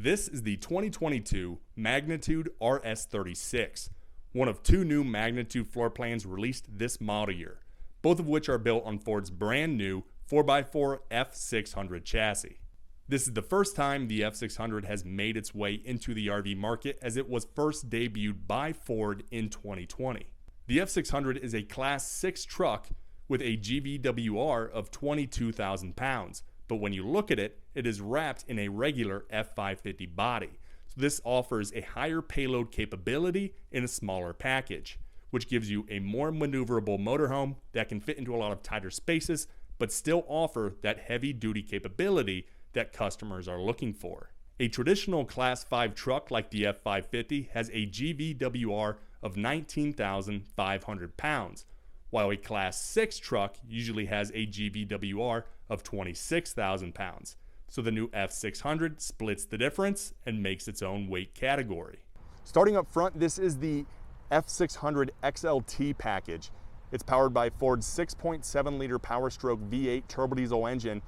This is the 2022 Magnitude RS36, one of two new Magnitude floor plans released this model year, both of which are built on Ford's brand new 4x4 F600 chassis. This is the first time the F600 has made its way into the RV market, as it was first debuted by Ford in 2020. The F600 is a Class 6 truck with a GVWR of 22,000 pounds, but when you look at it, it is wrapped in a regular F550 body. So this offers a higher payload capability in a smaller package, which gives you a more maneuverable motorhome that can fit into a lot of tighter spaces, but still offer that heavy-duty capability that customers are looking for. A traditional Class 5 truck like the F550 has a GVWR of 19,500 pounds, while a Class 6 truck usually has a GVWR of 26,000 pounds. So the new F600 splits the difference and makes its own weight category. Starting up front, this is the F600 XLT package. It's powered by Ford's 6.7 liter Power Stroke V8 turbo diesel engine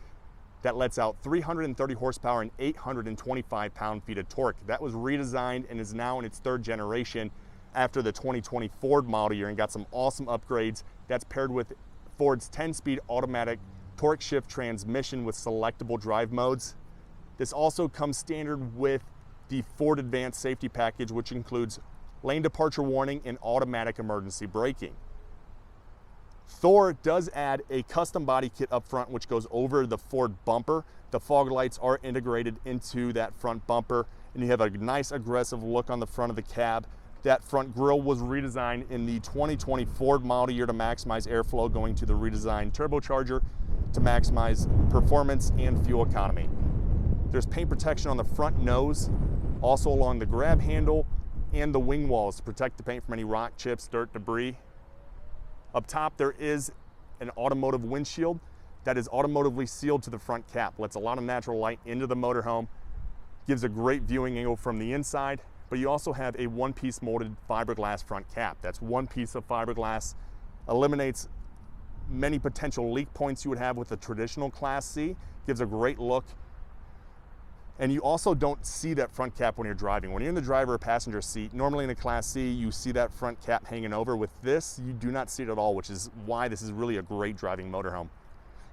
that lets out 330 horsepower and 825 pound-feet of torque. That was redesigned and is now in its third generation after the 2020 Ford model year and got some awesome upgrades. That's paired with Ford's 10-speed automatic torque shift transmission with selectable drive modes. This also comes standard with the Ford Advanced Safety Package, which includes lane departure warning and automatic emergency braking. Thor does add a custom body kit up front, which goes over the Ford bumper. The fog lights are integrated into that front bumper, and you have a nice aggressive look on the front of the cab. That front grille was redesigned in the 2020 Ford model year to maximize airflow, going to the redesigned turbocharger to maximize performance and fuel economy. There's paint protection on the front nose, also along the grab handle and the wing walls to protect the paint from any rock chips, dirt, debris. Up top, there is an automotive windshield that is automotively sealed to the front cap, lets a lot of natural light into the motorhome, gives a great viewing angle from the inside, but you also have a one-piece molded fiberglass front cap. That's one piece of fiberglass, eliminates many potential leak points you would have with a traditional Class C, gives a great look. And you also don't see that front cap when you're driving. When you're in the driver or passenger seat, normally in a Class C, you see that front cap hanging over. With this, you do not see it at all, which is why this is really a great driving motorhome.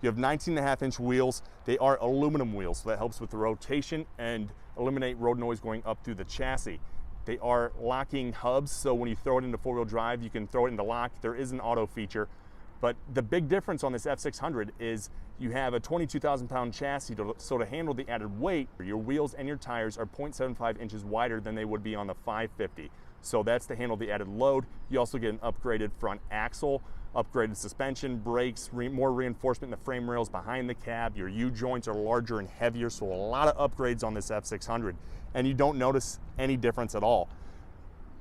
You have 19.5-inch wheels. They are aluminum wheels, so that helps with the rotation and eliminate road noise going up through the chassis. They are locking hubs, so when you throw it into four-wheel drive, you can throw it into lock. There is an auto feature. But the big difference on this F600 is you have a 22,000-pound chassis, so to handle the added weight, your wheels and your tires are 0.75 inches wider than they would be on the 550. So that's to handle the added load. You also get an upgraded front axle, upgraded suspension, brakes, more reinforcement in the frame rails behind the cab. Your U-joints are larger and heavier, so a lot of upgrades on this F600, and you don't notice any difference at all.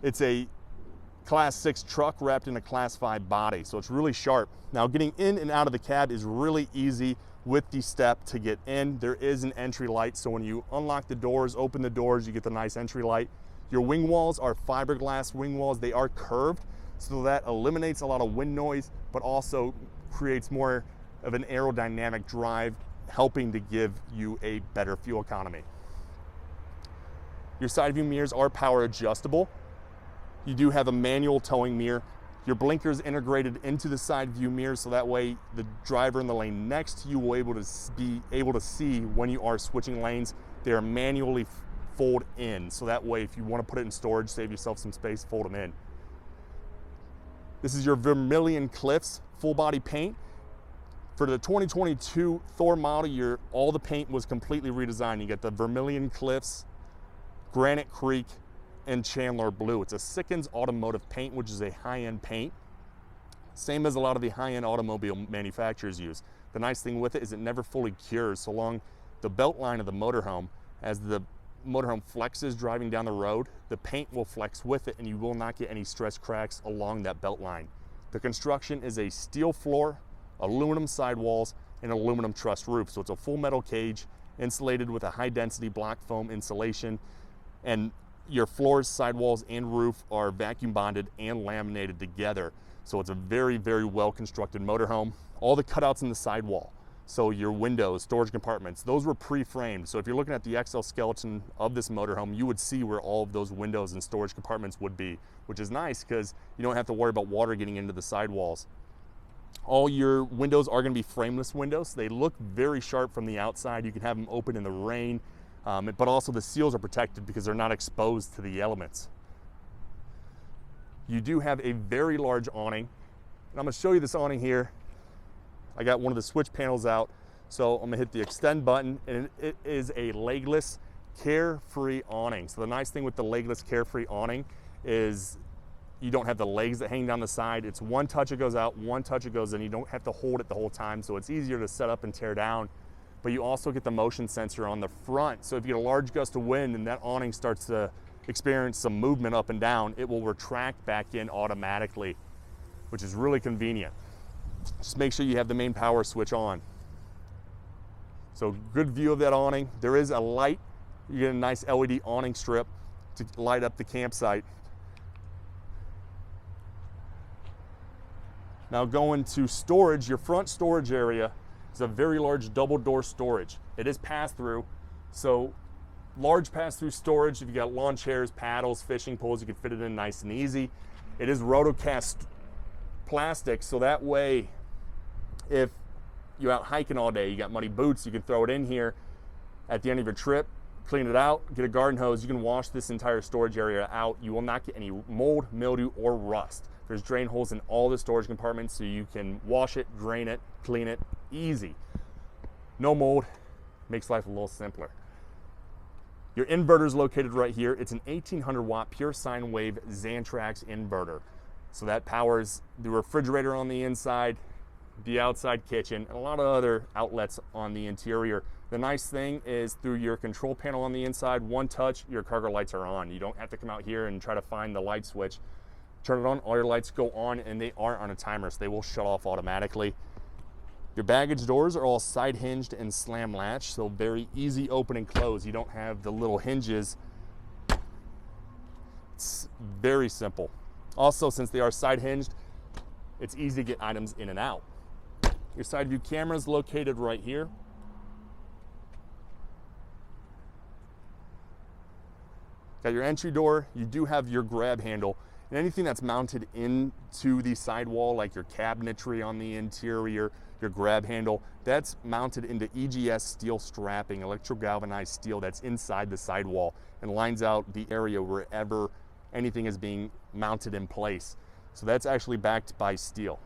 It's a Class 6 truck wrapped in a Class 5 body, so it's really sharp. Now, getting in and out of the cab is really easy with the step to get in. There is an entry light, so when you unlock the doors, open the doors, you get the nice entry light. Your wing walls are fiberglass wing walls. They are curved, so that eliminates a lot of wind noise, but also creates more of an aerodynamic drive, helping to give you a better fuel economy. Your side view mirrors are power adjustable. You do have a manual towing mirror. Your blinkers integrated into the side view mirror, so that way the driver in the lane next to you will be able to see when you are switching lanes. They are manually fold in, so that way if you want to put it in storage, save yourself some space, fold them in. This is your Vermilion Cliffs full body paint. For the 2022 Thor model year, all the paint was completely redesigned. You get the Vermilion Cliffs, Granite Creek, and Chandler Blue. It's a Sickens automotive paint, which is a high-end paint, same as a lot of the high-end automobile manufacturers use. The nice thing with it is it never fully cures, so along the belt line of the motorhome, as the motorhome flexes driving down the road, the paint will flex with it and you will not get any stress cracks along that belt line. The construction is a steel floor, aluminum sidewalls, and aluminum truss roof, so it's a full metal cage insulated with a high-density block foam insulation, and your floors, sidewalls, and roof are vacuum bonded and laminated together. So it's a very, very well constructed motorhome. All the cutouts in the sidewall So your windows, storage compartments, those were pre-framed. So if you're looking at the exoskeleton of this motorhome, you would see where all of those windows and storage compartments would be, which is nice because you don't have to worry about water getting into the sidewalls. All your windows are going to be frameless windows. So they look very sharp from the outside. You can have them open in the rain, but also the seals are protected because they're not exposed to the elements. You do have a very large awning, and I'm going to show you this awning here. I got one of the switch panels out, so I'm gonna hit the extend button, and it is a legless, carefree awning. So the nice thing with the legless, carefree awning is you don't have the legs that hang down the side. It's one touch it goes out, one touch it goes in. You don't have to hold it the whole time, so it's easier to set up and tear down. But you also get the motion sensor on the front, so if you get a large gust of wind and that awning starts to experience some movement up and down, it will retract back in automatically, which is really convenient. Just make sure you have the main power switch on. So good view of that awning. There is a light. You get a nice LED awning strip to light up the campsite. Now going to storage, your front storage area is a very large double door storage. It is pass-through, so large pass-through storage. If you got lawn chairs, paddles, fishing poles, you can fit it in nice and easy. It is rotocast plastic, so that way if you're out hiking all day, you got muddy boots, you can throw it in here at the end of your trip, clean it out, get a garden hose, you can wash this entire storage area out. You will not get any mold, mildew, or rust. There's drain holes in all the storage compartments, so you can wash it, drain it, clean it, easy. No mold, makes life a little simpler. Your inverter is located right here. It's an 1800 watt pure sine wave Xantrax inverter. So that powers the refrigerator on the inside, the outside kitchen, and a lot of other outlets on the interior. The nice thing is through your control panel on the inside, one touch, your cargo lights are on. You don't have to come out here and try to find the light switch. Turn it on, all your lights go on, and they are on a timer, so they will shut off automatically. Your baggage doors are all side hinged and slam latch, so very easy open and close. You don't have the little hinges. It's very simple. Also, since they are side hinged, it's easy to get items in and out. Your side view camera is located right here. Got your entry door. You do have your grab handle. And anything that's mounted into the sidewall, like your cabinetry on the interior, your grab handle, that's mounted into EGS steel strapping, electro-galvanized steel that's inside the sidewall and lines out the area wherever anything is being mounted in place. So that's actually backed by steel.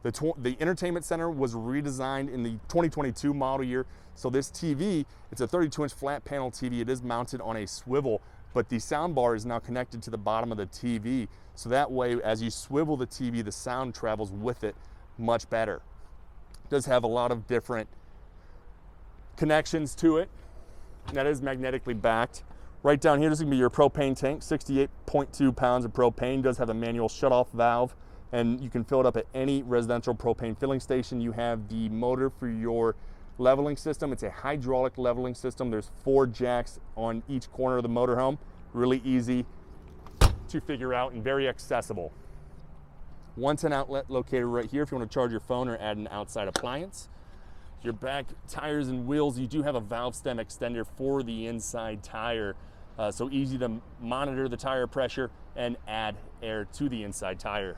The entertainment center was redesigned in the 2022 model year. So this TV, it's a 32-inch flat panel TV. It is mounted on a swivel, but the sound bar is now connected to the bottom of the TV. So that way, as you swivel the TV, the sound travels with it much better. It does have a lot of different connections to it. And that is magnetically backed. Right down here, this is gonna be your propane tank, 68.2 pounds of propane. Does have a manual shutoff valve, and you can fill it up at any residential propane filling station. You have the motor for your leveling system. It's a hydraulic leveling system. There's 4 jacks on each corner of the motorhome. Really easy to figure out and very accessible. 110 outlet located right here if you want to charge your phone or add an outside appliance. Your back tires and wheels, you do have a valve stem extender for the inside tire. So easy to monitor the tire pressure and add air to the inside tire.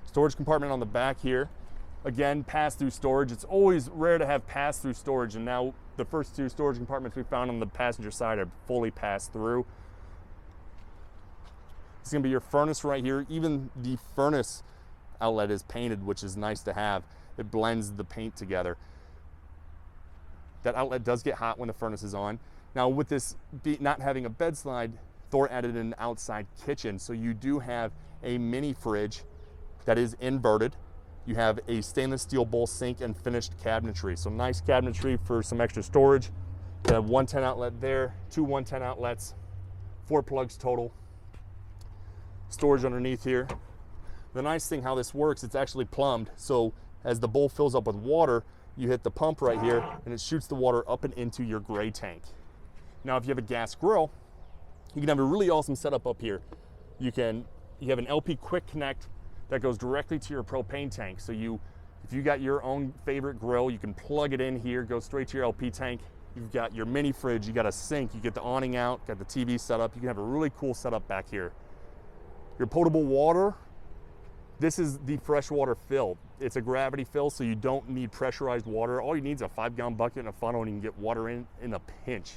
Storage compartment on the back here. Again, pass-through storage. It's always rare to have pass-through storage, and now the first 2 storage compartments we found on the passenger side are fully passed through. It's gonna be your furnace right here. Even the furnace outlet is painted, which is nice to have. It blends the paint together. That outlet does get hot when the furnace is on. Now with this not having a bed slide, Thor added an outside kitchen. So you do have a mini fridge that is inverted. You have a stainless steel bowl sink and finished cabinetry. So nice cabinetry for some extra storage. You have 110 outlet there, 2 110 outlets, 4 plugs total. Storage underneath here. The nice thing how this works, it's actually plumbed. So as the bowl fills up with water, you hit the pump right here and it shoots the water up and into your gray tank. Now, if you have a gas grill, you can have a really awesome setup up here. You have an LP quick connect that goes directly to your propane tank. So if you got your own favorite grill, you can plug it in here, go straight to your LP tank. You've got your mini fridge, you got a sink, you get the awning out, got the TV set up. You can have a really cool setup back here. Your potable water, this is the freshwater fill. It's a gravity fill, so you don't need pressurized water. All you need is a 5-gallon bucket and a funnel, and you can get water in a pinch.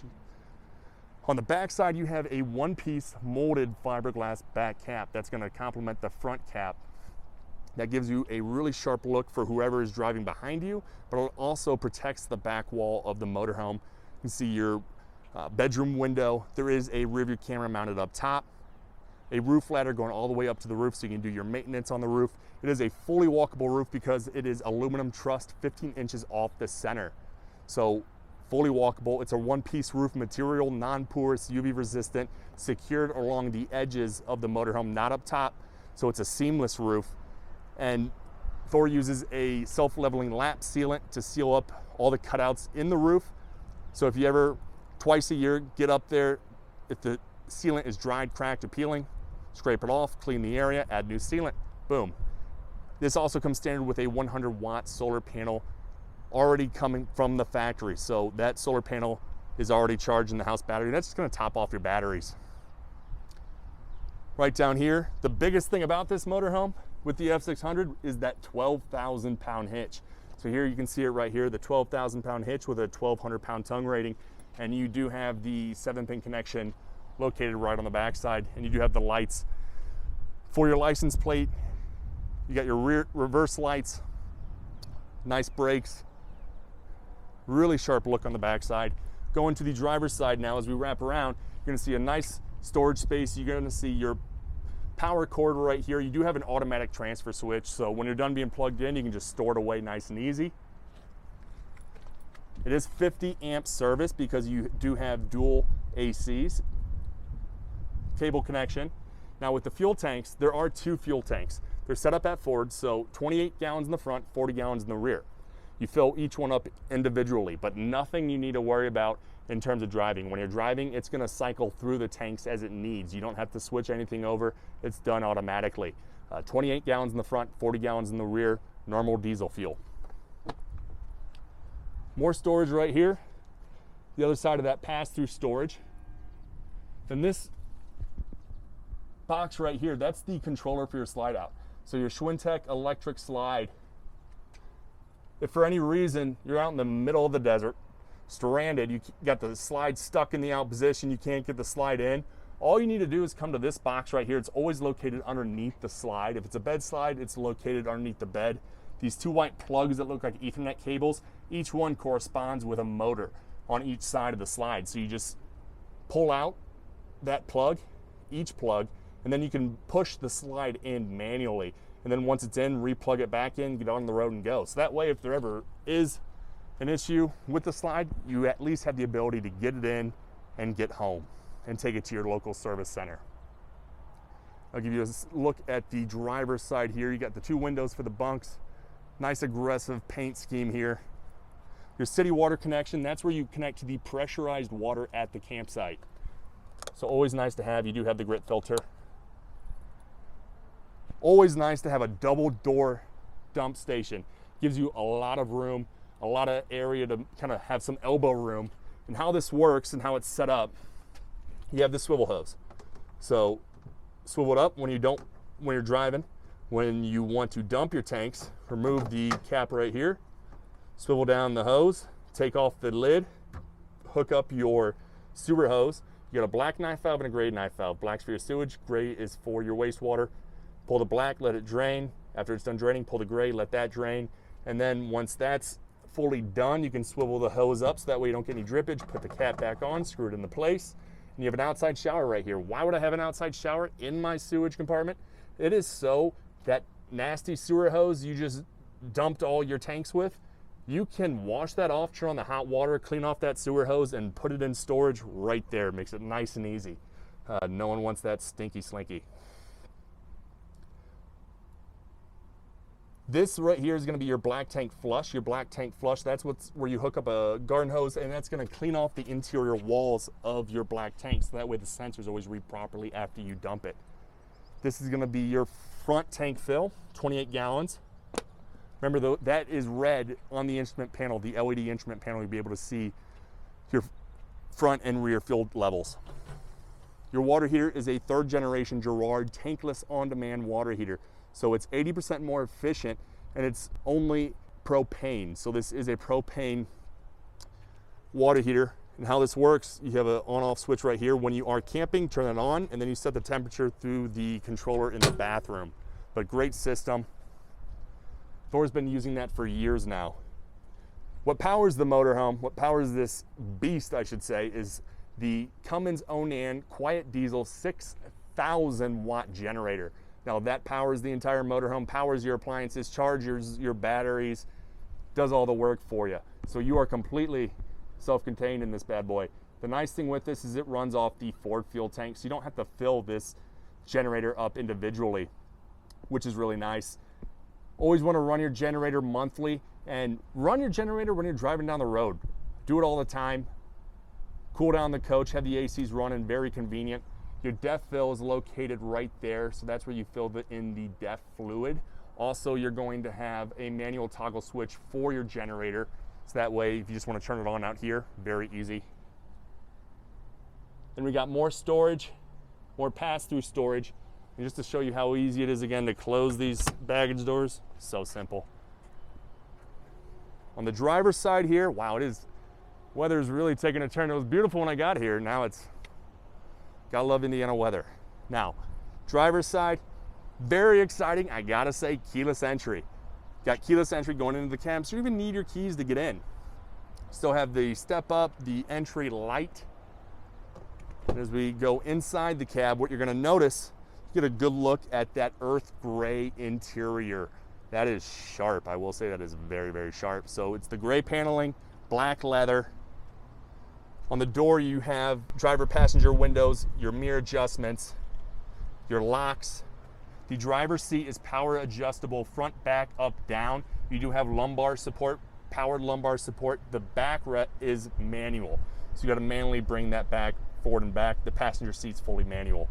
On the back side, you have a one-piece molded fiberglass back cap that's gonna complement the front cap. That gives you a really sharp look for whoever is driving behind you, but it also protects the back wall of the motorhome. You can see your bedroom window. There is a rear view camera mounted up top, a roof ladder going all the way up to the roof so you can do your maintenance on the roof. It is a fully walkable roof because it is aluminum trussed 15 inches off the center. So fully walkable. It's a one-piece roof material, non-porous, UV resistant, secured along the edges of the motorhome, not up top. So it's a seamless roof. And Thor uses a self-leveling lap sealant to seal up all the cutouts in the roof. So if you ever, twice a year, get up there, if the sealant is dried, cracked, or peeling, scrape it off, clean the area, add new sealant, boom. This also comes standard with a 100-watt solar panel already coming from the factory. So that solar panel is already charging the house battery. That's just gonna top off your batteries. Right down here, the biggest thing about this motorhome with the F600 is that 12,000 pound hitch. So here you can see it right here, the 12,000 pound hitch with a 1,200 pound tongue rating. And you do have the 7-pin connection located right on the backside, and you do have the lights for your license plate. You got your reverse lights, nice brakes, really sharp look on the backside. Going to the driver's side now, as we wrap around, you're gonna see a nice storage space. You're gonna see your power cord right here. You do have an automatic transfer switch, so when you're done being plugged in, you can just store it away nice and easy. It is 50 amp service because you do have dual ACs, cable connection. Now with the fuel tanks, there are 2 fuel tanks. They're set up at Ford, so 28 gallons in the front, 40 gallons in the rear. You fill each one up individually, but nothing you need to worry about in terms of driving. When you're driving, it's gonna cycle through the tanks as it needs. You don't have to switch anything over. It's done automatically. 28 gallons in the front, 40 gallons in the rear, normal diesel fuel. More storage right here. The other side of that pass-through storage. Then this box right here, that's the controller for your slide out. So your Schwintek electric slide. If for any reason you're out in the middle of the desert, stranded, you got the slide stuck in the out position, you can't get the slide in, all you need to do is come to this box right here. It's always located underneath the slide. If it's a bed slide, it's located underneath the bed. These 2 white plugs that look like Ethernet cables, each one corresponds with a motor on each side of the slide. So you just pull out that plug, each plug, and then you can push the slide in manually. And then once it's in, replug it back in, get on the road and go. So that way, if there ever is an issue with the slide, you at least have the ability to get it in and get home and take it to your local service center. I'll give you a look at the driver's side here. You got the 2 windows for the bunks, nice aggressive paint scheme here. Your city water connection, that's where you connect to the pressurized water at the campsite. So always nice to have. You do have the grit filter. Always nice to have a double door dump station. Gives you a lot of room, a lot of area to kind of have some elbow room. And how this works and how it's set up, you have the swivel hose. So swivel it up when you're driving. When you want to dump your tanks, remove the cap right here, swivel down the hose, take off the lid, hook up your sewer hose. You got a black knife valve and a gray knife valve. Black's for your sewage, gray is for your wastewater. Pull the black, let it drain. After it's done draining, pull the gray, let that drain. And then once that's fully done, you can swivel the hose up so that way you don't get any drippage. Put the cap back on, screw it into place. And you have an outside shower right here. Why would I have an outside shower in my sewage compartment? It is so that nasty sewer hose you just dumped all your tanks with, you can wash that off, turn on the hot water, clean off that sewer hose, and put it in storage right there. Makes it nice and easy. No one wants that stinky slinky. This right here is going to be your black tank flush. Your black tank flush, that's where you hook up a garden hose, and that's going to clean off the interior walls of your black tank, so that way the sensors always read properly after you dump it. This is going to be your front tank fill, 28 gallons. Remember though, that is red on the instrument panel, the LED instrument panel. You'll be able to see your front and rear fuel levels. Your water heater is a 3rd generation Girard tankless on-demand water heater. So it's 80% more efficient, and it's only propane. So this is a propane water heater. And how this works, you have an on-off switch right here. When you are camping, turn it on, and then you set the temperature through the controller in the bathroom. But great system. Thor's been using that for years now. What powers the motorhome, what powers this beast, I should say, is the Cummins Onan Quiet Diesel 6,000 watt generator. Now that powers the entire motorhome, powers your appliances, chargers, your batteries, does all the work for you. So you are completely self-contained in this bad boy. The nice thing with this is it runs off the Ford fuel tank, so you don't have to fill this generator up individually, which is really nice. Always want to run your generator monthly, and run your generator when you're driving down the road. Do it all the time. Cool down the coach, have the ACs running, very convenient. Your DEF fill is located right there, so that's where you fill in the DEF fluid. Also, you're going to have a manual toggle switch for your generator, so that way if you just want to turn it on out here, very easy. Then we got more storage, more pass-through storage. And just to show you how easy it is again to close these baggage doors, so simple. On the driver's side here, wow, weather's really taking a turn. It was beautiful when I got here. Now it's, gotta love Indiana weather. Now, driver's side, very exciting. I gotta say, keyless entry. Got keyless entry going into the cab, so you don't even need your keys to get in. Still have the step up, the entry light. And as we go inside the cab, what you're gonna notice, get a good look at that earth gray interior. That is sharp. I will say that is very, very sharp. So it's the gray paneling, black leather. On the door, you have driver passenger windows, your mirror adjustments, your locks. The driver's seat is power adjustable, front, back, up, down. You do have lumbar support, powered lumbar support. The back is manual. So you gotta manually bring that back, forward and back. The passenger seat's fully manual.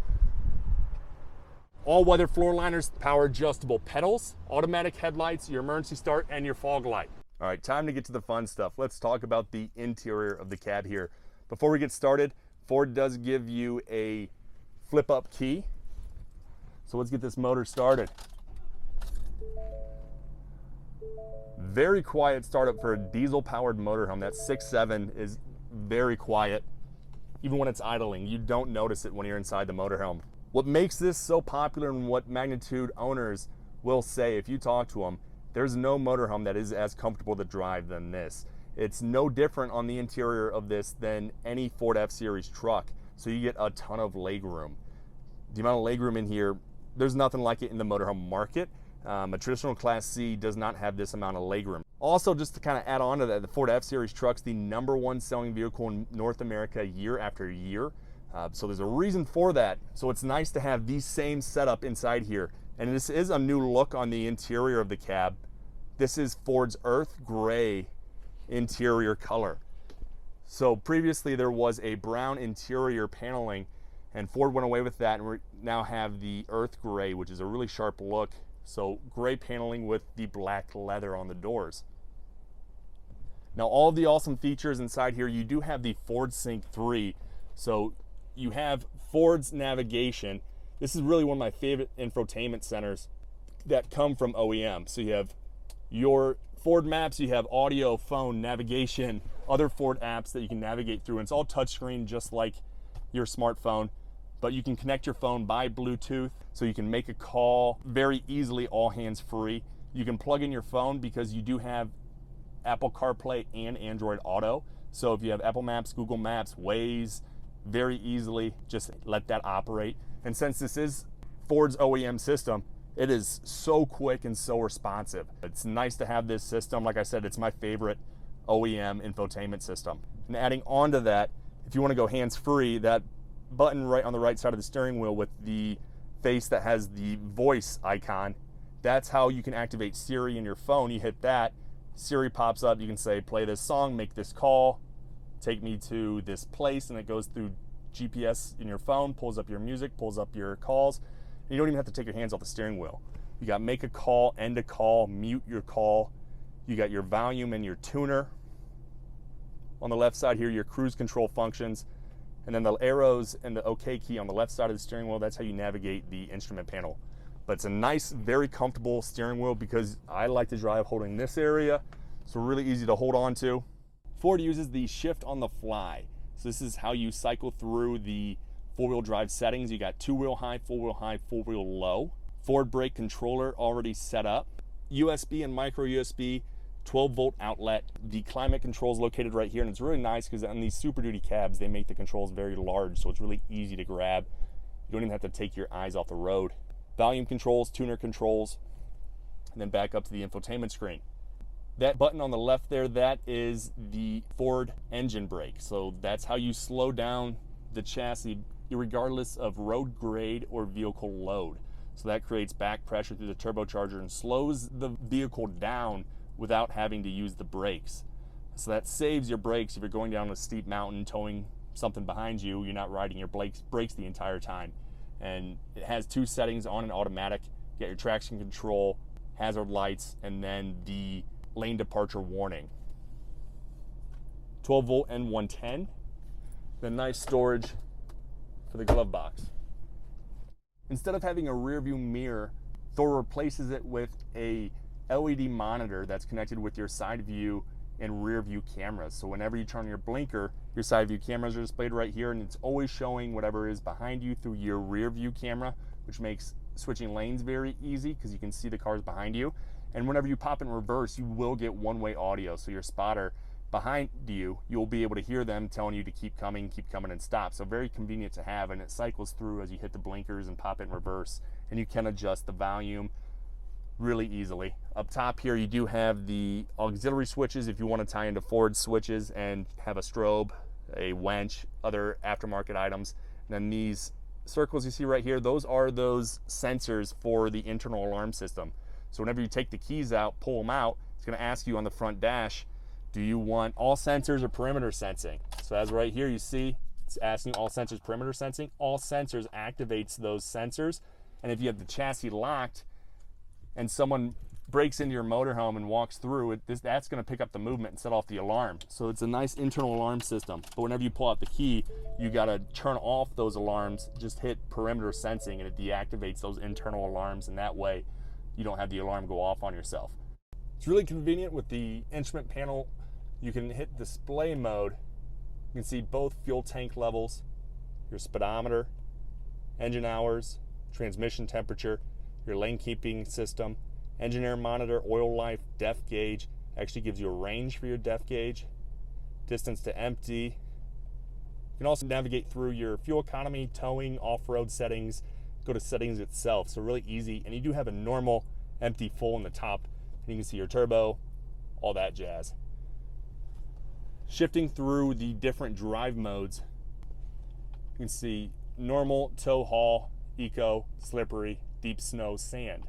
All-weather floor liners, power adjustable pedals, automatic headlights, your emergency start, and your fog light. All right, time to get to the fun stuff. Let's talk about the interior of the cab here. Before we get started, Ford does give you a flip-up key. So let's get this motor started. Very quiet startup for a diesel-powered motorhome. That 6.7 is very quiet. Even when it's idling, you don't notice it when you're inside the motorhome. What makes this so popular and what Magnitude owners will say if you talk to them, there's no motorhome that is as comfortable to drive than this. It's no different on the interior of this than any Ford F-Series truck. So you get a ton of legroom. The amount of legroom in here, there's nothing like it in the motorhome market. A traditional Class C does not have this amount of legroom. Also, just to kind of add on to that, the Ford F-Series truck's the #1 selling vehicle in North America year after year. So there's a reason for that. So it's nice to have the same setup inside here. And this is a new look on the interior of the cab. This is Ford's earth gray interior color. So previously there was a brown interior paneling, and Ford went away with that, and we now have the earth gray, which is a really sharp look. So gray paneling with the black leather on the doors. Now all of the awesome features inside here, you do have the Ford Sync 3. So you have Ford's navigation. This is really one of my favorite infotainment centers that come from OEM. So you have your Ford Maps, you have audio, phone, navigation, other Ford apps that you can navigate through. And it's all touchscreen, just like your smartphone, but you can connect your phone by Bluetooth, so you can make a call very easily, all hands free. You can plug in your phone because you do have Apple CarPlay and Android Auto. So if you have Apple Maps, Google Maps, Waze, very easily just let that operate. And since this is Ford's OEM system, it is so quick and so responsive. It's nice to have this system. Like I said, it's my favorite OEM infotainment system. And adding on to that, if you want to go hands-free, that button right on the right side of the steering wheel with the face that has the voice icon, that's how you can activate Siri in your phone. You hit that, Siri pops up, you can say, play this song, make this call, take me to this place, and it goes through GPS in your phone, pulls up your music, pulls up your calls. You don't even have to take your hands off the steering wheel. You got make a call, end a call, mute your call. You got your volume and your tuner. On the left side here, your cruise control functions. And then the arrows and the OK key on the left side of the steering wheel, that's how you navigate the instrument panel. But it's a nice, very comfortable steering wheel because I like to drive holding this area. So really easy to hold on to. Ford uses the shift on the fly. So this is how you cycle through the four-wheel drive settings. You got two-wheel high, four-wheel low. Ford brake controller already set up. USB and micro USB, 12-volt outlet. The climate control is located right here, and it's really nice because on these Super Duty cabs, they make the controls very large, so it's really easy to grab. You don't even have to take your eyes off the road. Volume controls, tuner controls, and then back up to the infotainment screen. That button on the left there, that is the Ford engine brake. So that's how you slow down the chassis regardless of road grade or vehicle load. So that creates back pressure through the turbocharger and slows the vehicle down without having to use the brakes. So that saves your brakes if you're going down a steep mountain, towing something behind you, you're not riding your brakes the entire time. And it has two settings, on and automatic. You got your traction control, hazard lights, and then the lane departure warning. 12 volt and 110. Then nice storage for the glove box. Instead of having a rear view mirror, Thor replaces it with a LED monitor that's connected with your side view and rear view cameras. So whenever you turn on your blinker, your side view cameras are displayed right here, and it's always showing whatever is behind you through your rear view camera, which makes switching lanes very easy because you can see the cars behind you. And whenever you pop in reverse, you will get one-way audio. So your spotter behind you, you'll be able to hear them telling you to keep coming, and stop. So very convenient to have, and it cycles through as you hit the blinkers and pop in reverse, and you can adjust the volume really easily. Up top here, you do have the auxiliary switches if you want to tie into Ford switches and have a strobe, a winch, other aftermarket items. And then these circles you see right here, those are those sensors for the internal alarm system. So whenever you take the keys out, pull them out, it's going to ask you on the front dash, do you want all sensors or perimeter sensing? So as right here you see, it's asking all sensors, perimeter sensing. All sensors activates those sensors. And if you have the chassis locked and someone breaks into your motorhome and walks through it, that's going to pick up the movement and set off the alarm. So it's a nice internal alarm system. But whenever you pull out the key, you got to turn off those alarms, just hit perimeter sensing, and it deactivates those internal alarms, and that way you don't have the alarm go off on yourself. It's really convenient with the instrument panel. You can hit display mode. You can see both fuel tank levels, your speedometer, engine hours, transmission temperature, your lane keeping system, engine air monitor, oil life, depth gauge. Actually gives you a range for your depth gauge, distance to empty. You can also navigate through your fuel economy, towing, off-road settings, go to settings itself. So really easy. And you do have a normal, empty, full in the top. And you can see your turbo, all that jazz. Shifting through the different drive modes, you can see normal, tow, haul, eco, slippery, deep snow, sand.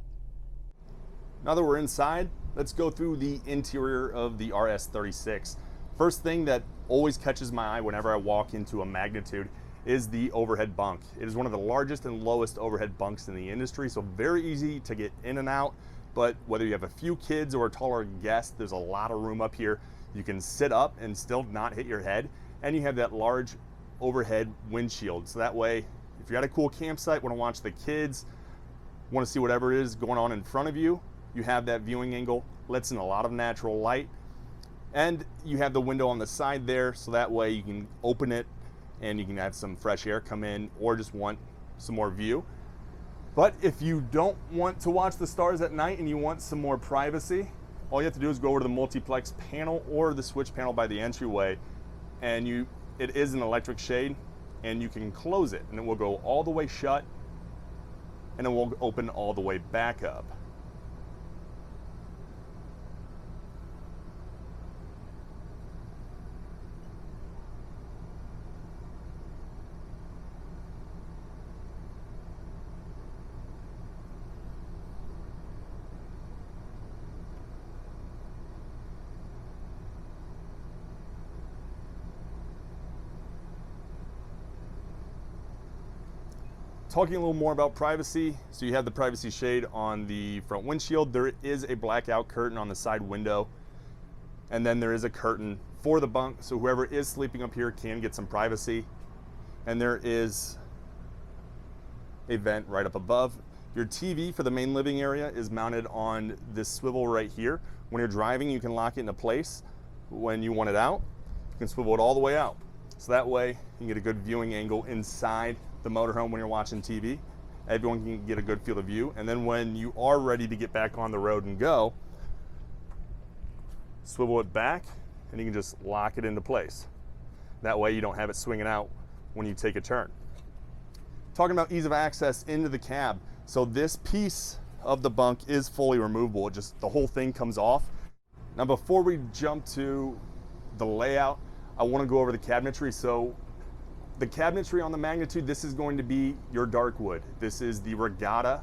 Now that we're inside, let's go through the interior of the RS36. First thing that always catches my eye whenever I walk into a Magnitude is the overhead bunk. It is one of the largest and lowest overhead bunks in the industry, so very easy to get in and out. But whether you have a few kids or a taller guest, there's a lot of room up here. You can sit up and still not hit your head, and you have that large overhead windshield. So that way, if you're at a cool campsite, want to watch the kids, want to see whatever is going on in front of you, you have that viewing angle, lets in a lot of natural light. And you have the window on the side there, so that way you can open it and you can have some fresh air come in, or just want some more view. But if you don't want to watch the stars at night and you want some more privacy, all you have to do is go over to the multiplex panel or the switch panel by the entryway, and it is an electric shade, and you can close it, and it will go all the way shut, and it will open all the way back up. Talking a little more about privacy, so you have the privacy shade on the front windshield. There is a blackout curtain on the side window, and then there is a curtain for the bunk, so whoever is sleeping up here can get some privacy. And there is a vent right up above. Your TV for the main living area is mounted on this swivel right here. When you're driving, you can lock it into place. When you want it out, you can swivel it all the way out. So that way, you can get a good viewing angle inside the motorhome when you're watching TV. Everyone can get a good field of view. And then when you are ready to get back on the road and go, swivel it back and you can just lock it into place. That way you don't have it swinging out when you take a turn. Talking about ease of access into the cab. So this piece of the bunk is fully removable. It just, the whole thing comes off. Now before we jump to the layout, I want to go over the cabinetry. So the cabinetry on the Magnitude, this is going to be your dark wood. This is the Regatta.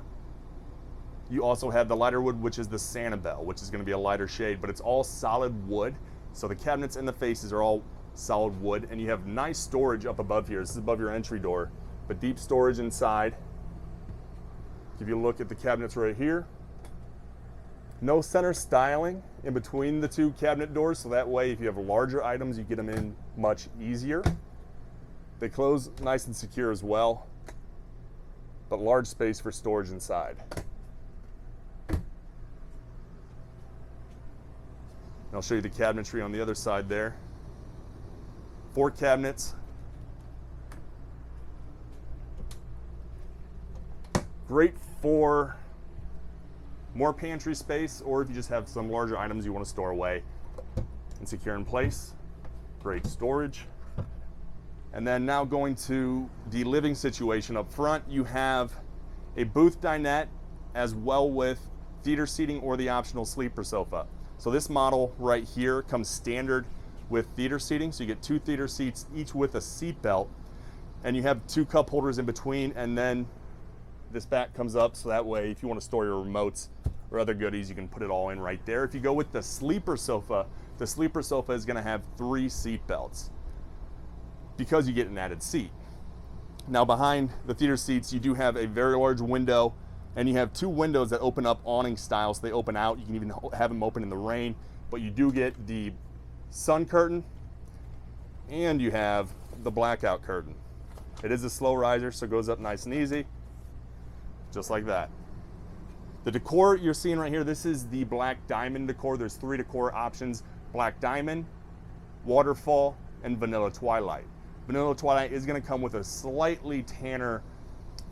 You also have the lighter wood, which is the Sanibel, which is going to be a lighter shade, but it's all solid wood. So the cabinets and the faces are all solid wood, and you have nice storage up above here. This is above your entry door, but deep storage inside. Give you a look at the cabinets right here. No center styling in between the two cabinet doors, so that way if you have larger items, you get them in much easier. They close nice and secure as well, but large space for storage inside. And I'll show you the cabinetry on the other side there. 4 cabinets. Great for more pantry space, or if you just have some larger items you want to store away and secure in place. Great storage. And then now going to the living situation up front, you have a booth dinette as well with theater seating or the optional sleeper sofa. So this model right here comes standard with theater seating. So you get 2 theater seats, each with a seat belt, and you have 2 cup holders in between, and then this back comes up so that way if you want to store your remotes or other goodies, you can put it all in right there. If you go with the sleeper sofa is going to have 3 seat belts because you get an added seat. Now behind the theater seats, you do have a very large window, and you have 2 windows that open up awning style, so they open out. You can even have them open in the rain, but you do get the sun curtain, and you have the blackout curtain. It is a slow riser, so it goes up nice and easy, just like that. The decor you're seeing right here, this is the black diamond decor. There's 3 decor options: black diamond, waterfall, and vanilla twilight. Vanilla twilight is going to come with a slightly tanner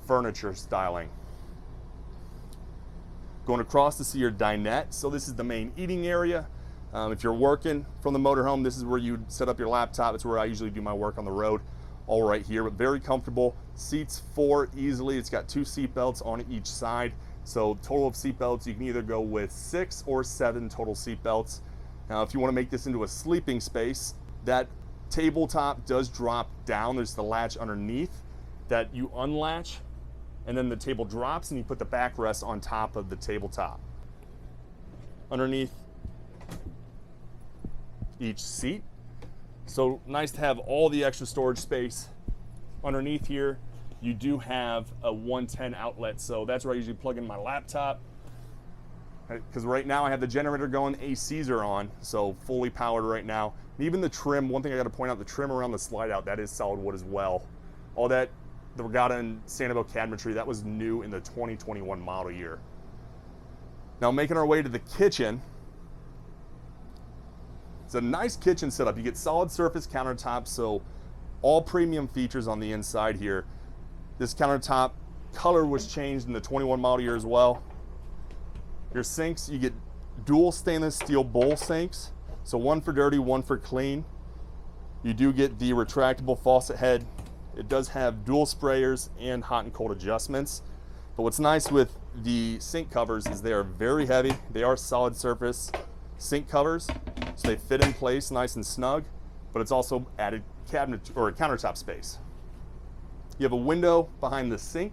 furniture styling. Going across to see your dinette. So this is the main eating area. If you're working from the motorhome, this is where you set up your laptop. It's where I usually do my work on the road, all right here, but very comfortable. Seats 4 easily. It's got 2 seat belts on each side. So total of seat belts, you can either go with 6 or 7 total seat belts. Now, if you want to make this into a sleeping space, that tabletop does drop down. There's the latch underneath that you unlatch, and then the table drops and you put the backrest on top of the tabletop. Underneath each seat. So nice to have all the extra storage space. Underneath here, you do have a 110 outlet, so that's where I usually plug in my laptop. Because right now I have the generator going, ACs are on, so fully powered right now. And even the trim, one thing I got to point out, the trim around the slide out, that is solid wood as well. All that, the Regatta and Sanibel cabinetry, that was new in the 2021 model year. Now making our way to the kitchen. It's a nice kitchen setup. You get solid surface countertops, so all premium features on the inside here. This countertop color was changed in the 21 model year as well. Your sinks, you get dual stainless steel bowl sinks. So one for dirty, one for clean. You do get the retractable faucet head. It does have dual sprayers and hot and cold adjustments. But what's nice with the sink covers is they are very heavy. They are solid surface sink covers, so they fit in place nice and snug, but it's also added cabinet or countertop space. You have a window behind the sink,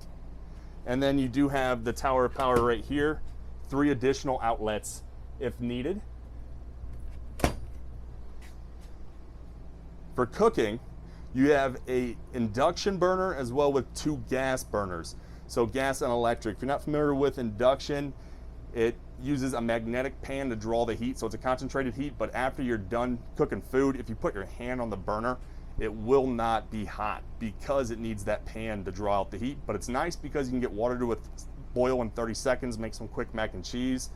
and then you do have the tower of power right here, 3 additional outlets if needed. For cooking, You have a induction burner as well with 2 gas burners. So gas and electric. If you're not familiar with induction, it uses a magnetic pan to draw the heat, so it's a concentrated heat, but after you're done cooking food, if you put your hand on the burner, it will not be hot because it needs that pan to draw out the heat. But it's nice because you can get water to boil in 30 seconds, make some quick mac and cheese.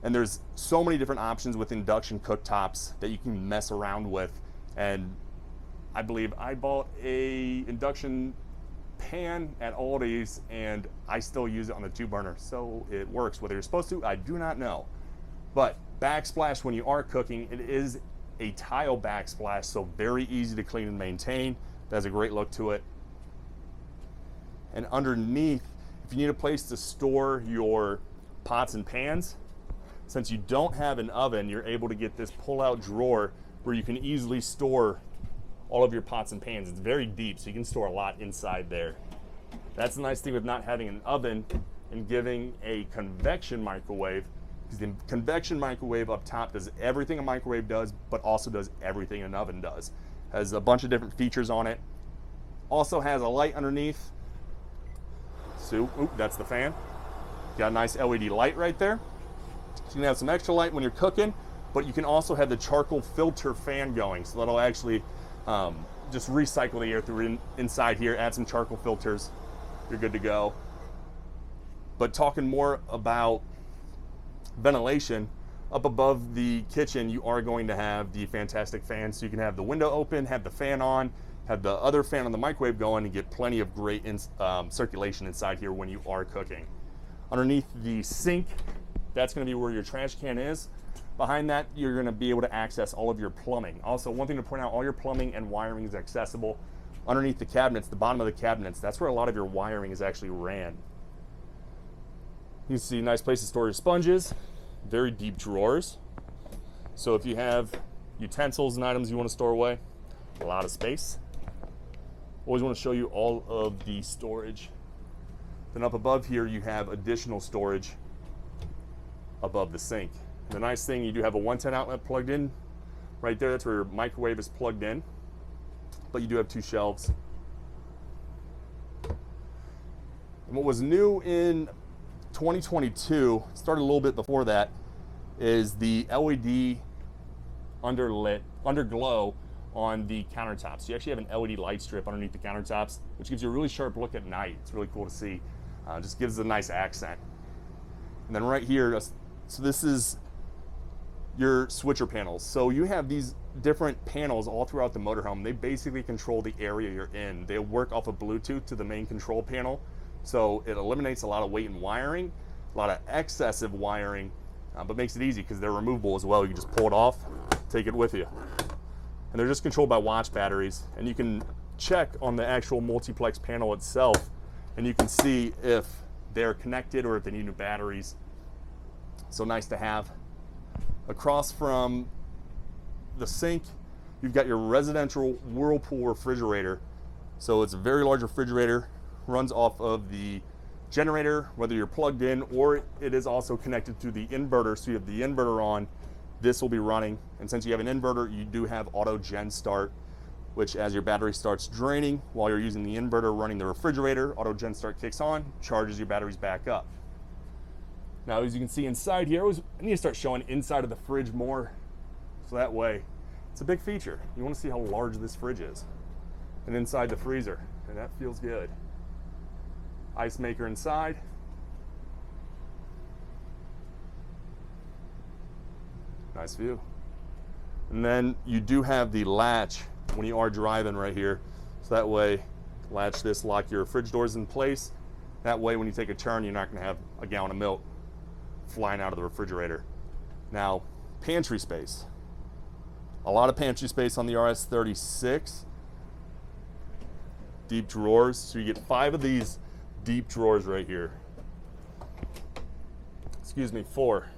And there's so many different options with induction cooktops that you can mess around with. And I believe I bought a induction pan at Aldi's and I still use it on the 2 burner, so it works. Whether you're supposed to, I do not know. But backsplash when you are cooking, it is a tile backsplash, so very easy to clean and maintain. That has a great look to it. And underneath, if you need a place to store your pots and pans, since you don't have an oven, you're able to get this pull-out drawer where you can easily store all of your pots and pans. It's very deep, so you can store a lot inside there. That's the nice thing with not having an oven and giving a convection microwave, because the convection microwave up top does everything a microwave does, but also does everything an oven does. Has a bunch of different features on it. Also has a light underneath. So, that's the fan. Got a nice LED light right there. So you can have some extra light when you're cooking, but you can also have the charcoal filter fan going, so that'll actually just recycle the air through inside here, add some charcoal filters, you're good to go. But talking more about ventilation, up above the kitchen, you are going to have the fantastic fan, so you can have the window open, have the fan on, have the other fan on the microwave going, and get plenty of great circulation inside here when you are cooking. Underneath the sink, that's going to be where your trash can is. Behind that, you're going to be able to access all of your plumbing. Also, one thing to point out, all your plumbing and wiring is accessible. Underneath the cabinets, the bottom of the cabinets, that's where a lot of your wiring is actually ran. You can see a nice place to store your sponges, very deep drawers. So if you have utensils and items you want to store away, a lot of space. Always want to show you all of the storage. Then up above here, you have additional storage above the sink. The nice thing, you do have a 110 outlet plugged in right there. That's where your microwave is plugged in, but you do have 2 shelves. And what was new in 2022, started a little bit before that, is the LED underglow on the countertops. So you actually have an LED light strip underneath the countertops, which gives you a really sharp look at night. It's really cool to see. Just gives it a nice accent. And then right here, so this is your switcher panels. So you have these different panels all throughout the motorhome. They basically control the area you're in. They work off of Bluetooth to the main control panel. So it eliminates a lot of weight and wiring, a lot of excessive wiring, but makes it easy because they're removable as well. You can just pull it off, take it with you. And they're just controlled by watch batteries. And you can check on the actual multiplex panel itself, and you can see if they're connected or if they need new batteries. So nice to have. Across from the sink, you've got your residential Whirlpool refrigerator. So it's a very large refrigerator, runs off of the generator, whether you're plugged in or it is also connected to the inverter. So you have the inverter on, this will be running. And since you have an inverter, you do have auto gen start, which as your battery starts draining while you're using the inverter running the refrigerator, auto gen start kicks on, charges your batteries back up. Now, as you can see inside here, I need to start showing inside of the fridge more, so that way, it's a big feature. You want to see how large this fridge is. And inside the freezer, and that feels good. Ice maker inside. Nice view. And then you do have the latch when you are driving right here, so that way, latch this, lock your fridge doors in place. That way, when you take a turn, you're not going to have a gallon of milk flying out of the refrigerator. Now, pantry space. A lot of pantry space on the RS36. Deep drawers. So you get 5 of these deep drawers right here. Excuse me, 4.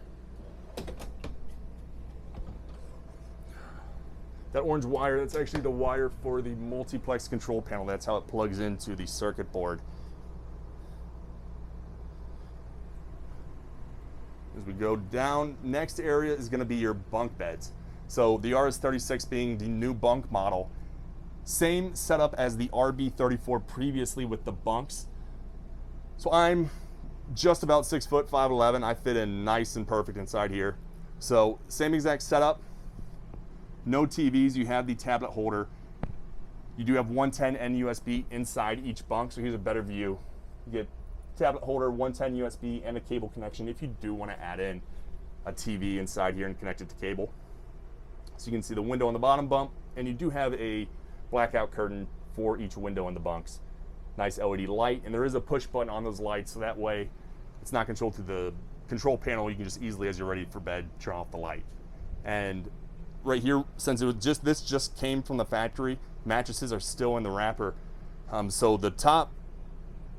That orange wire, that's actually the wire for the multiplex control panel. That's how it plugs into the circuit board. As we go down, next area is going to be your bunk beds. So the RS36 being the new bunk model, Same setup as the RB34 previously with the bunks. So I'm just about 6 foot, 5'11". I fit in nice and perfect inside here. So same exact setup. No TVs, you have the tablet holder. You do have 110 and USB inside each bunk, so here's a better view. You get tablet holder, 110 USB, and a cable connection if you do want to add in a TV inside here and connect it to cable. So you can see the window on the bottom bunk, and you do have a blackout curtain for each window in the bunks. Nice LED light, and there is a push button on those lights, so that way it's not controlled through the control panel. You can just easily, as you're ready for bed, turn off the light. And right here, since it was this just came from the factory, mattresses are still in the wrapper. So the top,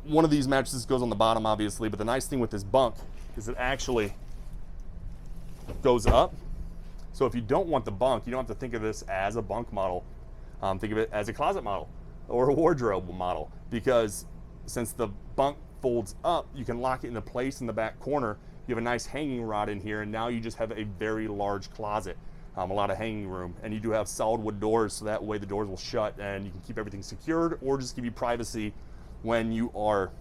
one of these mattresses goes on the bottom, obviously, but the nice thing with this bunk is it actually goes up. So if you don't want the bunk, you don't have to think of this as a bunk model. Think of it as a closet model or a wardrobe model, because since the bunk folds up, you can lock it into place in the back corner. You have a nice hanging rod in here, and now you just have a very large closet. A lot of hanging room, and you do have solid wood doors, so that way the doors will shut and you can keep everything secured or just give you privacy when you are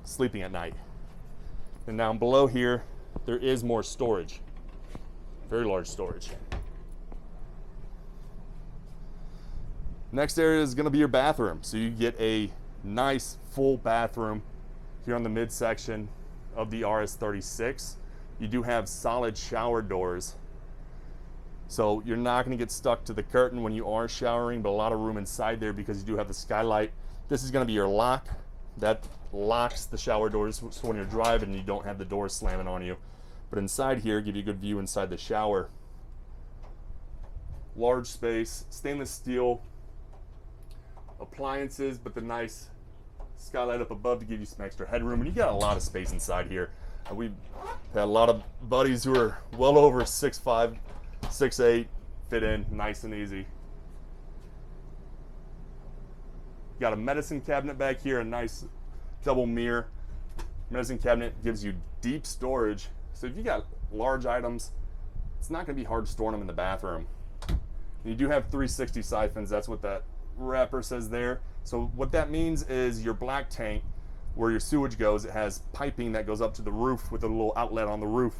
sleeping at night. And down below here, there is more storage, very large storage. Next area is going to be your bathroom. So you get a nice full bathroom here on the midsection of the RS36. You do have solid shower doors, so you're not going to get stuck to the curtain when you are showering, but a lot of room inside there because you do have the skylight. This is going to be your lock. That locks the shower doors, so when you're driving, you don't have the doors slamming on you. But inside here, give you a good view inside the shower. Large space, stainless steel appliances, but the nice skylight up above to give you some extra headroom. And you got a lot of space inside here. We've had a lot of buddies who are well over 6'5", 6'8", fit in nice and easy. Got a medicine cabinet back here, a nice double mirror. Medicine cabinet gives you deep storage, so if you got large items, it's not going to be hard storing them in the bathroom. And you do have 360 siphons. That's what that wrapper says there. So what that means is your black tank, where your sewage goes, it has piping that goes up to the roof with a little outlet on the roof,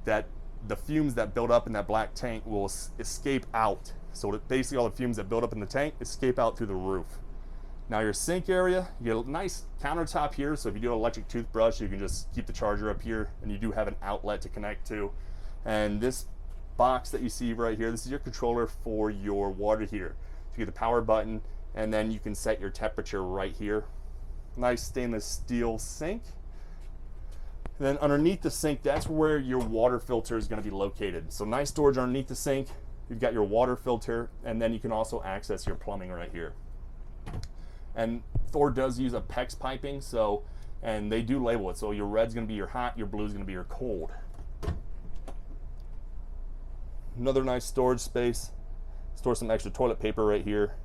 that the fumes that build up in that black tank will escape out. So basically all the fumes that build up in the tank escape out through the roof. Now your sink area, you get a nice countertop here, so if you do an electric toothbrush, you can just keep the charger up here, and you do have an outlet to connect to. And this box that you see right here, this is your controller for your water heater. So you get the power button, and then you can set your temperature right here. Nice stainless steel sink. And then underneath the sink, that's where your water filter is going to be located. So nice storage underneath the sink. You've got your water filter, and then you can also access your plumbing right here. And Thor does use a PEX piping, so, and they do label it. So your red's going to be your hot, your blue's going to be your cold. Another nice storage space. Store some extra toilet paper right here.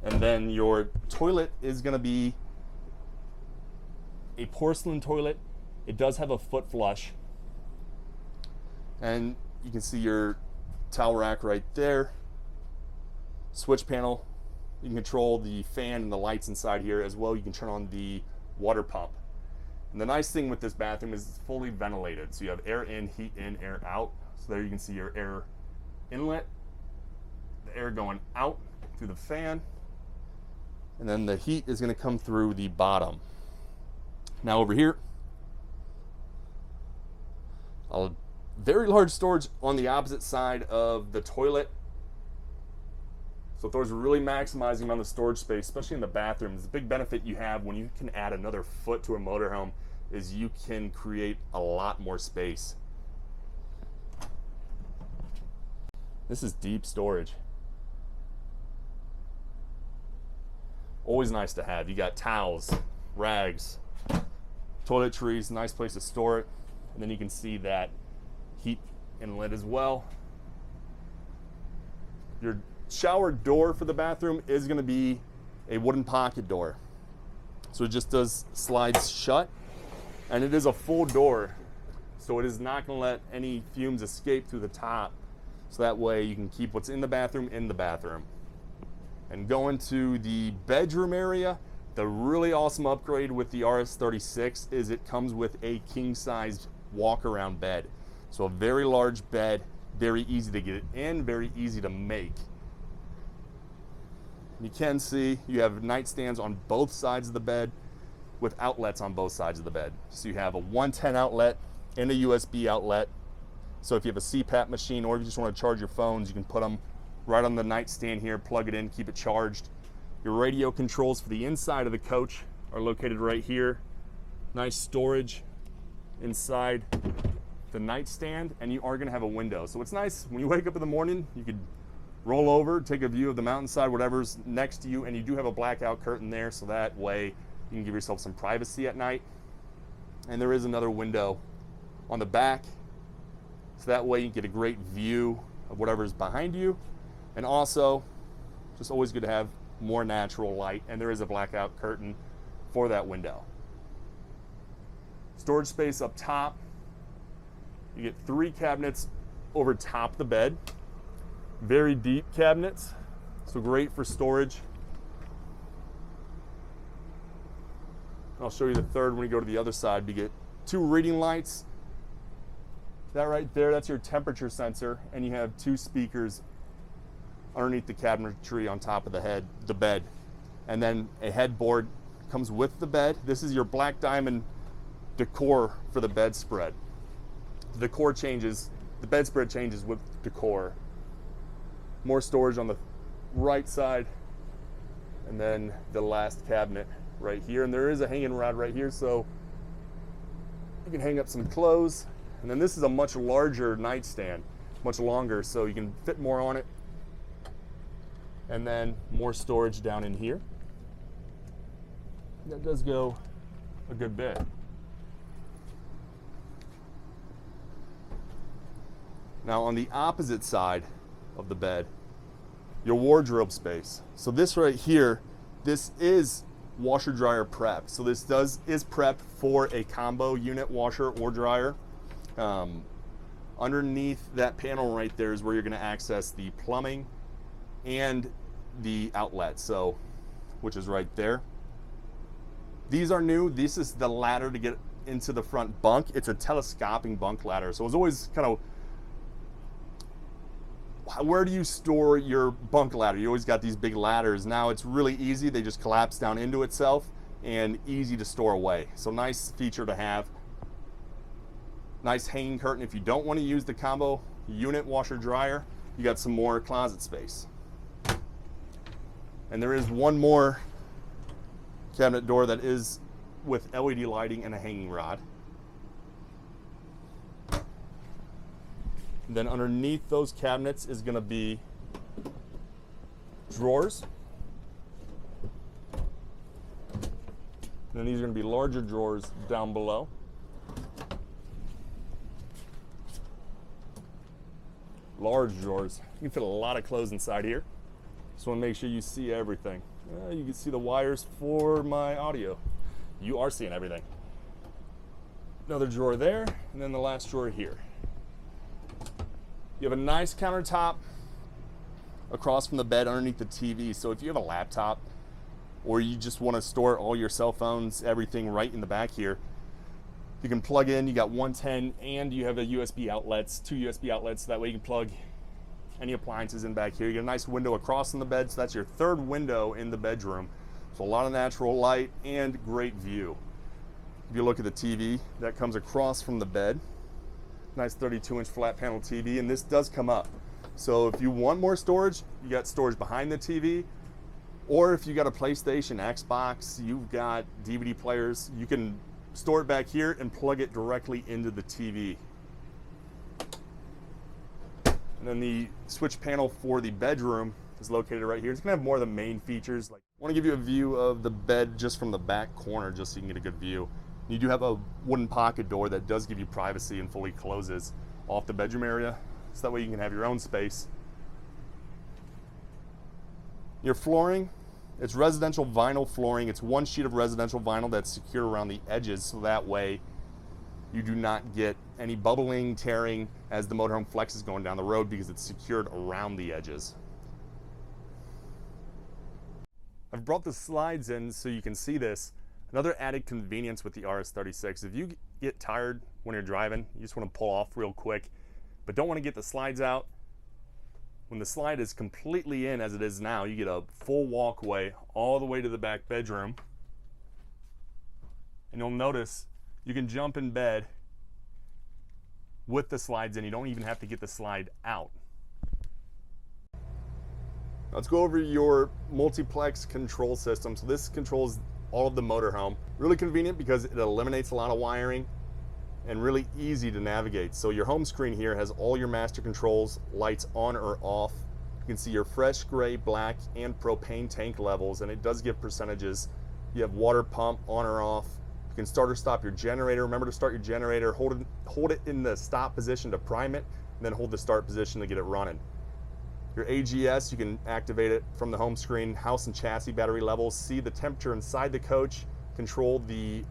And then your toilet is going to be a porcelain toilet. It does have a foot flush. And you can see your towel rack right there. Switch panel. You can control the fan and the lights inside here as well. You can turn on the water pump. And the nice thing with this bathroom is it's fully ventilated. So you have air in, heat in, air out. So there you can see your air inlet, the air going out through the fan, and then the heat is going to come through the bottom. Now over here, a very large storage on the opposite side of the toilet. So Thor's really maximizing on the storage space, especially in the bathrooms. The big benefit you have when you can add another foot to a motorhome is you can create a lot more space. This is deep storage. Always nice to have. You got towels, rags, toiletries, nice place to store it. And then you can see that heat inlet as well. Your shower door for the bathroom is going to be a wooden pocket door. So it just does slides shut, and it is a full door. So it is not going to let any fumes escape through the top. So that way you can keep what's in the bathroom in the bathroom. And going to the bedroom area, the really awesome upgrade with the RS36 is it comes with a king-size walk-around bed. So a very large bed, very easy to get in, very easy to make. You can see you have nightstands on both sides of the bed with outlets on both sides of the bed. So you have a 110 outlet and a USB outlet. So if you have a CPAP machine or if you just want to charge your phones, you can put them right on the nightstand here, plug it in, keep it charged. Your radio controls for the inside of the coach are located right here. Nice storage inside the nightstand, and you are going to have a window. So it's nice when you wake up in the morning, you could roll over, take a view of the mountainside, whatever's next to you, and you do have a blackout curtain there, so that way you can give yourself some privacy at night. And there is another window on the back, so that way you can get a great view of whatever's behind you. And also, just always good to have more natural light, and there is a blackout curtain for that window. Storage space up top. You get 3 cabinets over top the bed. Very deep cabinets, so great for storage. I'll show you the third when we go to the other side. You get 2 reading lights. That right there, that's your temperature sensor, and you have 2 speakers underneath the cabinetry on top of the bed. And then a headboard comes with the bed. This is your black diamond decor for the bedspread. The decor changes, the bedspread changes with decor. More storage on the right side, and then the last cabinet right here. And there is a hanging rod right here, so you can hang up some clothes. And then this is a much larger nightstand, much longer, so you can fit more on it. And then more storage down in here. That does go a good bit. Now on the opposite side of the bed, your wardrobe space. So this right here, this is washer dryer prep. So this is prepped for a combo unit washer or dryer. Underneath that panel right there is where you're going to access the plumbing and the outlet, so which is right there. These are new. This is the ladder to get into the front bunk. It's a telescoping bunk ladder, so it's always kind of, where do you store your bunk ladder? You always got these big ladders. Now it's really easy. They just collapse down into itself and easy to store away. So nice feature to have. Nice hanging curtain. If you don't want to use the combo unit washer dryer, you got some more closet space. And there is one more cabinet door that is with LED lighting and a hanging rod. And then underneath those cabinets is going to be drawers. And then these are going to be larger drawers down below. Large drawers. You can fit a lot of clothes inside here. Just want to make sure you see everything. You can see the wires for my audio. You are seeing everything. Another drawer there, and then the last drawer here. You have a nice countertop across from the bed underneath the TV. So if you have a laptop or you just want to store all your cell phones, everything right in the back here, you can plug in. You got 110 and you have a USB outlets, 2 USB outlets. So that way you can plug any appliances in back here. You get a nice window across from the bed. So that's your third window in the bedroom. So a lot of natural light and great view. If you look at the TV, that comes across from the bed. Nice 32-inch flat panel TV, and this does come up. So if you want more storage, you got storage behind the TV, or if you got a PlayStation, Xbox, you've got DVD players, you can store it back here and plug it directly into the TV. And then the switch panel for the bedroom is located right here. It's gonna have more of the main features. Like, I wanna give you a view of the bed just from the back corner, just so you can get a good view. You do have a wooden pocket door that does give you privacy and fully closes off the bedroom area, so that way you can have your own space. Your flooring, it's residential vinyl flooring. It's one sheet of residential vinyl that's secured around the edges, so that way you do not get any bubbling, tearing as the motorhome flexes going down the road, because it's secured around the edges. I've brought the slides in so you can see this. Another added convenience with the RS36, if you get tired when you're driving, you just want to pull off real quick, but don't want to get the slides out, when the slide is completely in as it is now, you get a full walkway all the way to the back bedroom. And you'll notice you can jump in bed with the slides in. You don't even have to get the slide out. Let's go over your multiplex control system. So this controls all of the motorhome. Really convenient because it eliminates a lot of wiring and really easy to navigate. So your home screen here has all your master controls, lights on or off. You can see your fresh, gray, black, and propane tank levels, and it does give percentages. You have water pump on or off. You can start or stop your generator. Remember to start your generator, hold it in the stop position to prime it, and then hold the start position to get it running. Your AGS, you can activate it from the home screen, house and chassis battery levels, see the temperature inside the coach, control the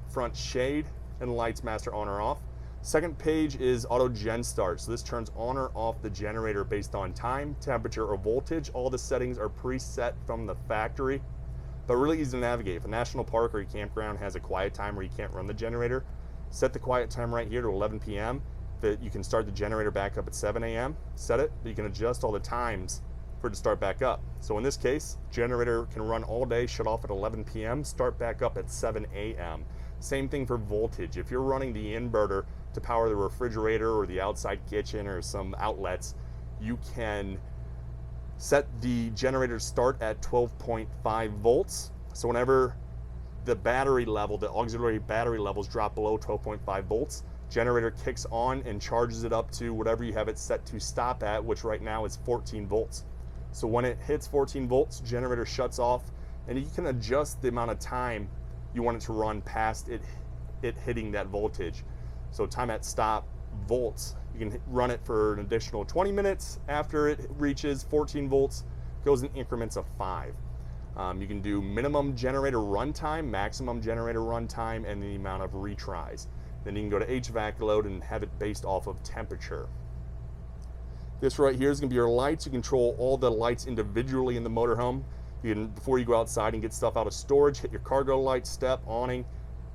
front shade and lights master on or off. Second page is auto gen start. So this turns on or off the generator based on time, temperature, or voltage. All the settings are preset from the factory, but really easy to navigate. If a national park or a campground has a quiet time where you can't run the generator, set the quiet time right here to 11 p.m. That you can start the generator back up at 7 a.m. Set it, but you can adjust all the times for it to start back up. So in this case, generator can run all day, shut off at 11 p.m., start back up at 7 a.m. Same thing for voltage. If you're running the inverter to power the refrigerator or the outside kitchen or some outlets, you can set the generator to start at 12.5 volts. So whenever the battery level, the auxiliary battery levels drop below 12.5 volts, generator kicks on and charges it up to whatever you have it set to stop at, which right now is 14 volts. So when it hits 14 volts, generator shuts off, and you can adjust the amount of time you want it to run past it hitting that voltage. So time at stop volts, you can run it for an additional 20 minutes. After it reaches 14 volts, goes in increments of 5. You can do minimum generator runtime, maximum generator runtime, and the amount of retries. Then you can go to HVAC load and have it based off of temperature. This right here is going to be your lights. You control all the lights individually in the motorhome. You can, before you go outside and get stuff out of storage, hit your cargo light, step, awning.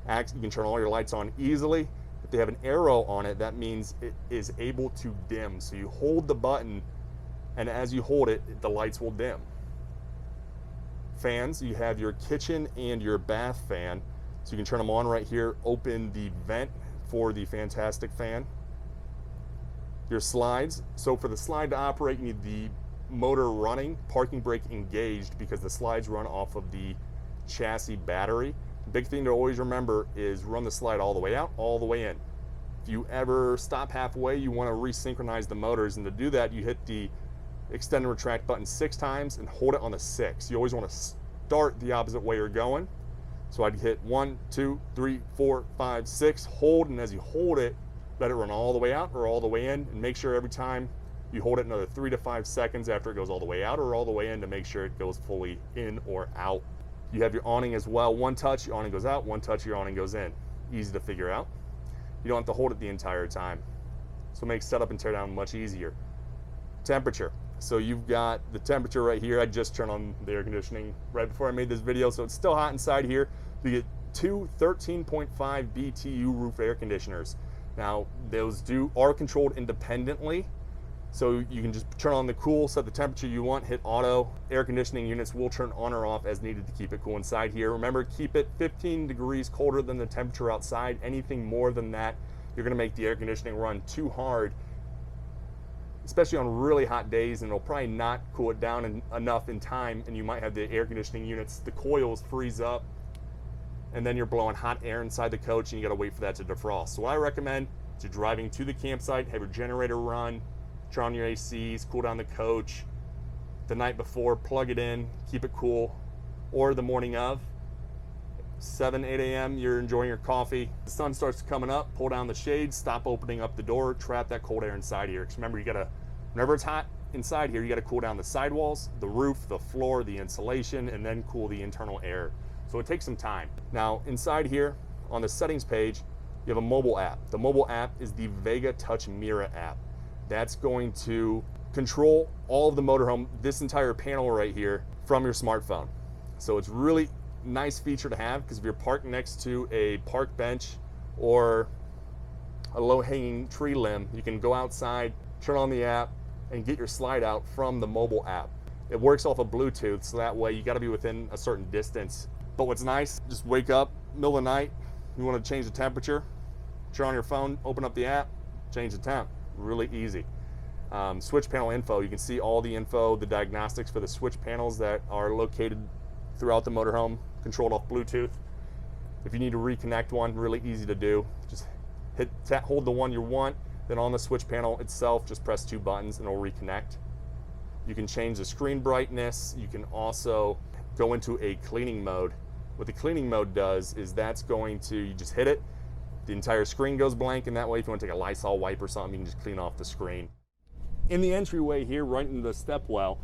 You can turn all your lights on easily. If they have an arrow on it, that means it is able to dim. So you hold the button, and as you hold it, the lights will dim. Fans, you have your kitchen and your bath fan. So you can turn them on right here, open the vent for the fantastic fan. Your slides, so for the slide to operate, you need the motor running, parking brake engaged, because the slides run off of the chassis battery. The big thing to always remember is run the slide all the way out, all the way in. If you ever stop halfway, you want to resynchronize the motors, and to do that, you hit the extend and retract button 6 times and hold it on the 6. You always want to start the opposite way you're going. So I'd hit 1, 2, 3, 4, 5, 6, hold, and as you hold it, let it run all the way out or all the way in, and make sure every time you hold it another 3 to 5 seconds after it goes all the way out or all the way in to make sure it goes fully in or out. You have your awning as well. One touch, your awning goes out. One touch, your awning goes in. Easy to figure out. You don't have to hold it the entire time. So it makes setup and tear down much easier. Temperature. So you've got the temperature right here. I just turned on the air conditioning right before I made this video, so it's still hot inside here. You get 2 13.5 BTU roof air conditioners. Now, those are controlled independently, so you can just turn on the cool, set the temperature you want, hit auto. Air conditioning units will turn on or off as needed to keep it cool inside here. Remember, keep it 15 degrees colder than the temperature outside. Anything more than that, you're gonna make the air conditioning run too hard, especially on really hot days, and it'll probably not cool it down enough in time, and you might have the air conditioning units, the coils freeze up, and then you're blowing hot air inside the coach, and you gotta wait for that to defrost. So what I recommend is you're driving to the campsite, have your generator run, turn on your ACs, cool down the coach. The night before, plug it in, keep it cool. Or the morning of, 7, 8 a.m., you're enjoying your coffee. The sun starts coming up, pull down the shades, stop opening up the door, trap that cold air inside here. Because remember, you gotta, whenever it's hot inside here, you gotta cool down the sidewalls, the roof, the floor, the insulation, and then cool the internal air. So it takes some time. Now, inside here, on the settings page, you have a mobile app. The mobile app is the Vega Touch Mira app. That's going to control all of the motorhome, this entire panel right here, from your smartphone. So it's really nice feature to have, because if you're parked next to a park bench or a low-hanging tree limb, you can go outside, turn on the app, and get your slide out from the mobile app. It works off of Bluetooth, so that way you got to be within a certain distance. But what's nice, just wake up, middle of the night, you want to change the temperature, turn on your phone, open up the app, change the temp. Really easy. Switch panel info, you can see all the info, the diagnostics for the switch panels that are located throughout the motorhome, controlled off Bluetooth. If you need to reconnect one, really easy to do. Just hold the one you want, then on the switch panel itself, just press 2 buttons and it'll reconnect. You can change the screen brightness. You can also go into a cleaning mode. What the cleaning mode does is that's going to, you just hit it, the entire screen goes blank, and that way if you want to take a Lysol wipe or something, you can just clean off the screen. In the entryway here, right into the step well,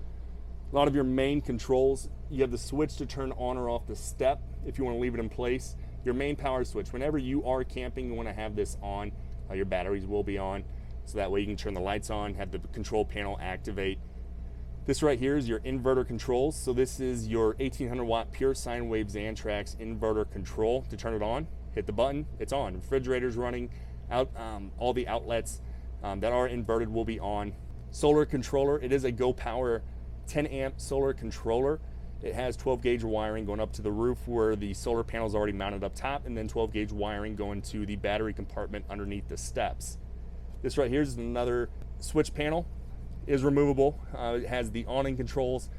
a lot of your main controls, you have the switch to turn on or off the step if you want to leave it in place. Your main power switch, whenever you are camping, you want to have this on. Your batteries will be on, so that way you can turn the lights on, have the control panel activate. This right here is your inverter controls. So this is your 1800 watt pure sine wave Xantrax inverter control. To turn it on, hit the button, it's on. Refrigerator's running, out, all the outlets that are inverted will be on. Solar controller, it is a Go Power 10 amp solar controller. It has 12 gauge wiring going up to the roof where the solar panel is already mounted up top, and then 12 gauge wiring going to the battery compartment underneath the steps. This right here is another switch panel. It is removable. It has the awning controls,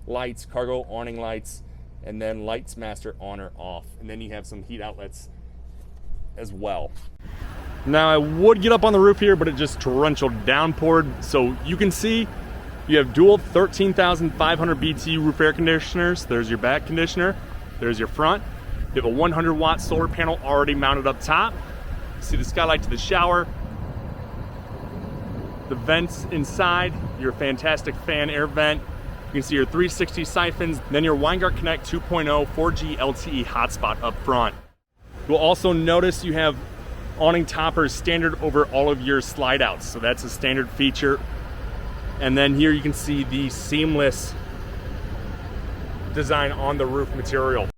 lights, cargo awning lights, and then lights master on or off. And then you have some heat outlets as well. Now I would get up on the roof here, but it just torrential downpoured. So you can see you have dual 13,500 BTU roof air conditioners. There's your back conditioner. There's your front. You have a 100 watt solar panel already mounted up top. See the skylight to the shower. The vents inside, your fantastic fan air vent. You can see your 360 siphons, then your Winegard Connect 2.0 4G LTE hotspot up front. You'll also notice you have awning toppers standard over all of your slide outs. So that's a standard feature. And then here you can see the seamless design on the roof material.